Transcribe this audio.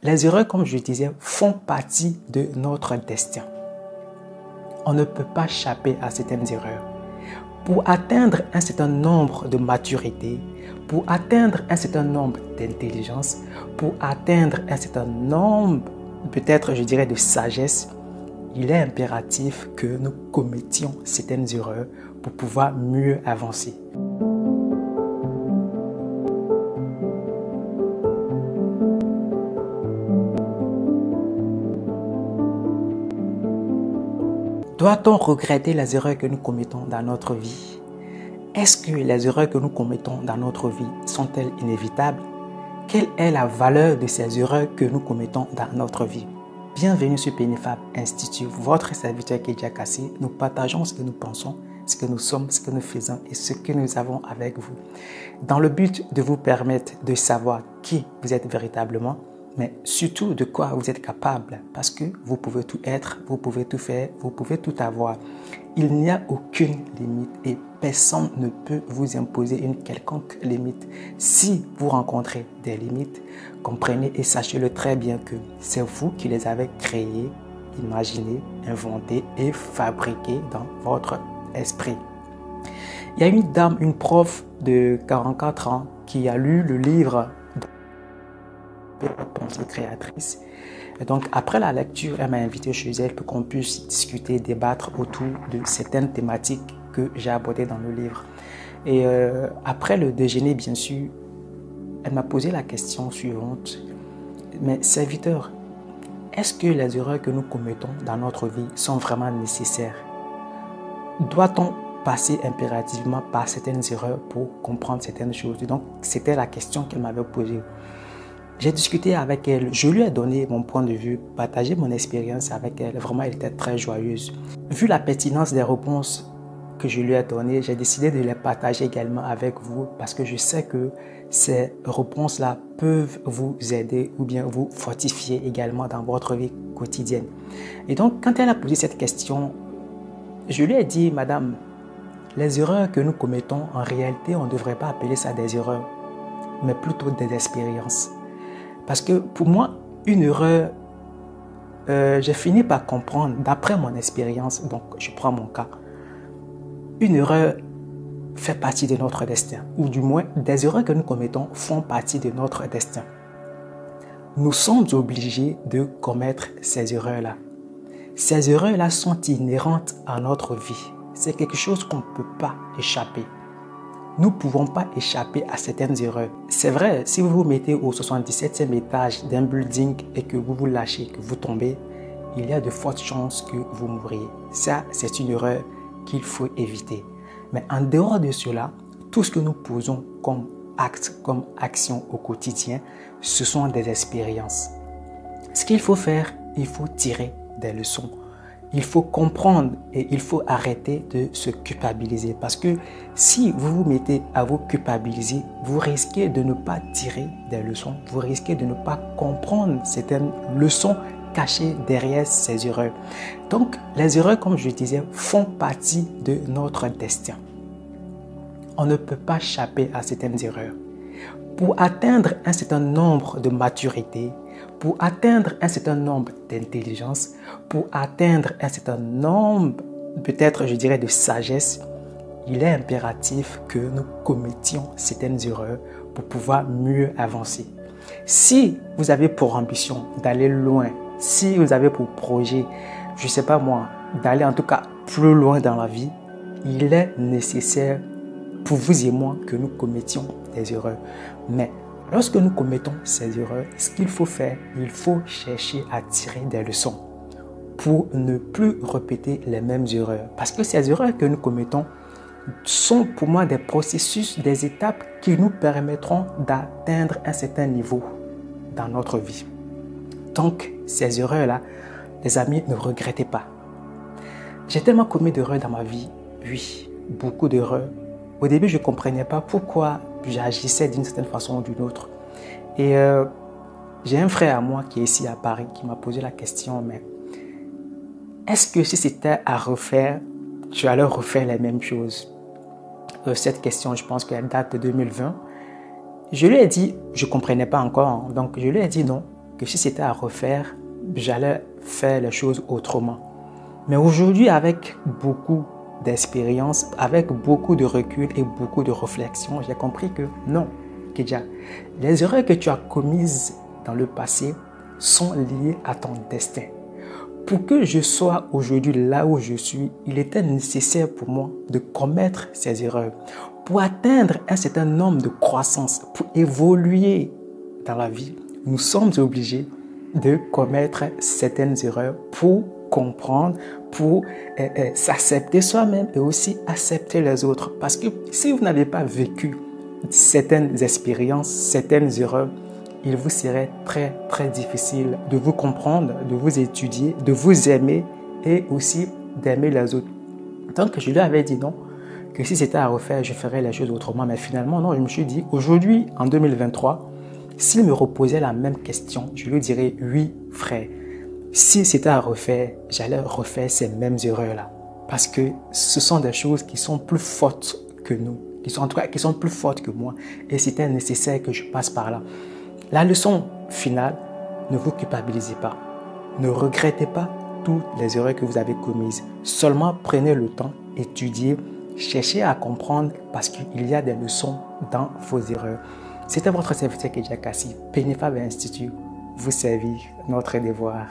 les erreurs, comme je disais, font partie de notre destin. On ne peut pas échapper à certaines erreurs. Pour atteindre un certain nombre de maturité, pour atteindre un certain nombre d'intelligence, pour atteindre un certain nombre, peut-être je dirais, de sagesse, il est impératif que nous commettions certaines erreurs pour pouvoir mieux avancer. Doit-on regretter les erreurs que nous commettons dans notre vie? Est-ce que les erreurs que nous commettons dans notre vie sont-elles inévitables? Quelle est la valeur de ces erreurs que nous commettons dans notre vie? Bienvenue sur Penifab Institute, votre serviteur Kedja Kassi. Nous partageons ce que nous pensons, ce que nous sommes, ce que nous faisons et ce que nous avons avec vous. Dans le but de vous permettre de savoir qui vous êtes véritablement, mais surtout de quoi vous êtes capable, parce que vous pouvez tout être, vous pouvez tout faire, vous pouvez tout avoir. Il n'y a aucune limite et personne ne peut vous imposer une quelconque limite. Si vous rencontrez des limites, comprenez et sachez-le très bien que c'est vous qui les avez créées, imaginées, inventées et fabriquées dans votre esprit. Il y a une dame, une prof de 44 ans qui a lu le livre Pensée créatrice. Et donc, après la lecture, elle m'a invité chez elle pour qu'on puisse discuter, débattre autour de certaines thématiques que j'ai abordées dans le livre. Et après le déjeuner, bien sûr, elle m'a posé la question suivante. Mais serviteur, est-ce que les erreurs que nous commettons dans notre vie sont vraiment nécessaires? Doit-on passer impérativement par certaines erreurs pour comprendre certaines choses? Donc, c'était la question qu'elle m'avait posée. J'ai discuté avec elle, je lui ai donné mon point de vue, partagé mon expérience avec elle. Vraiment, elle était très joyeuse. Vu la pertinence des réponses que je lui ai données, j'ai décidé de les partager également avec vous parce que je sais que ces réponses-là peuvent vous aider ou bien vous fortifier également dans votre vie quotidienne. Et donc, quand elle a posé cette question, je lui ai dit, Madame, les erreurs que nous commettons, en réalité, on ne devrait pas appeler ça des erreurs, mais plutôt des expériences. Parce que pour moi, une erreur, j'ai fini par comprendre, d'après mon expérience, donc je prends mon cas, une erreur fait partie de notre destin, ou du moins des erreurs que nous commettons font partie de notre destin. Nous sommes obligés de commettre ces erreurs-là. Ces erreurs-là sont inhérentes à notre vie. C'est quelque chose qu'on ne peut pas échapper. Nous ne pouvons pas échapper à certaines erreurs. C'est vrai, si vous vous mettez au 77e étage d'un building et que vous vous lâchez, que vous tombez, il y a de fortes chances que vous mouriez. Ça, c'est une erreur qu'il faut éviter. Mais en dehors de cela, tout ce que nous posons comme acte, comme action au quotidien, ce sont des expériences. Ce qu'il faut faire, il faut tirer des leçons. Il faut comprendre et il faut arrêter de se culpabiliser. Parce que si vous vous mettez à vous culpabiliser, vous risquez de ne pas tirer des leçons. Vous risquez de ne pas comprendre certaines leçons cachées derrière ces erreurs. Donc, les erreurs, comme je disais, font partie de notre destin. On ne peut pas échapper à certaines erreurs. Pour atteindre un certain nombre de maturité, pour atteindre un certain nombre d'intelligence, pour atteindre un certain nombre, peut-être je dirais, de sagesse, il est impératif que nous commettions certaines erreurs pour pouvoir mieux avancer. Si vous avez pour ambition d'aller loin, si vous avez pour projet, je ne sais pas moi, d'aller en tout cas plus loin dans la vie, il est nécessaire pour vous et moi que nous commettions des erreurs. Mais lorsque nous commettons ces erreurs, ce qu'il faut faire, il faut chercher à tirer des leçons pour ne plus répéter les mêmes erreurs. Parce que ces erreurs que nous commettons sont pour moi des processus, des étapes qui nous permettront d'atteindre un certain niveau dans notre vie. Donc, ces erreurs-là, les amis, ne regrettez pas. J'ai tellement commis d'erreurs dans ma vie, oui, beaucoup d'erreurs. Au début, je ne comprenais pas pourquoi j'agissais d'une certaine façon ou d'une autre. Et j'ai un frère à moi qui est ici à Paris qui m'a posé la question, mais est-ce que si c'était à refaire, tu allais refaire les mêmes choses? Cette question, je pense qu'elle date de 2020. Je lui ai dit, je ne comprenais pas encore, donc je lui ai dit non, que si c'était à refaire, j'allais faire les choses autrement. Mais aujourd'hui, avec beaucoup d'expérience, avec beaucoup de recul et beaucoup de réflexion, j'ai compris que non, Kedja, les erreurs que tu as commises dans le passé sont liées à ton destin. Pour que je sois aujourd'hui là où je suis, il était nécessaire pour moi de commettre ces erreurs. Pour atteindre un certain nombre de croissance, pour évoluer dans la vie, nous sommes obligés de commettre certaines erreurs pour comprendre, pour s'accepter soi-même et aussi accepter les autres. Parce que si vous n'avez pas vécu certaines expériences, certaines erreurs, il vous serait très très difficile de vous comprendre, de vous étudier, de vous aimer et aussi d'aimer les autres. Donc je lui avais dit non, que si c'était à refaire, je ferais les choses autrement. Mais finalement, non, je me suis dit, aujourd'hui, en 2023, s'il me reposait la même question, je lui dirais oui, frère. Si c'était à refaire, j'allais refaire ces mêmes erreurs-là. Parce que ce sont des choses qui sont plus fortes que nous, en tout cas, qui sont plus fortes que moi. Et c'était nécessaire que je passe par là. La leçon finale, ne vous culpabilisez pas. Ne regrettez pas toutes les erreurs que vous avez commises. Seulement prenez le temps, étudiez, cherchez à comprendre parce qu'il y a des leçons dans vos erreurs. C'était votre serviteur Kedja Kassi, Penifab Institute, vous servir notre devoir.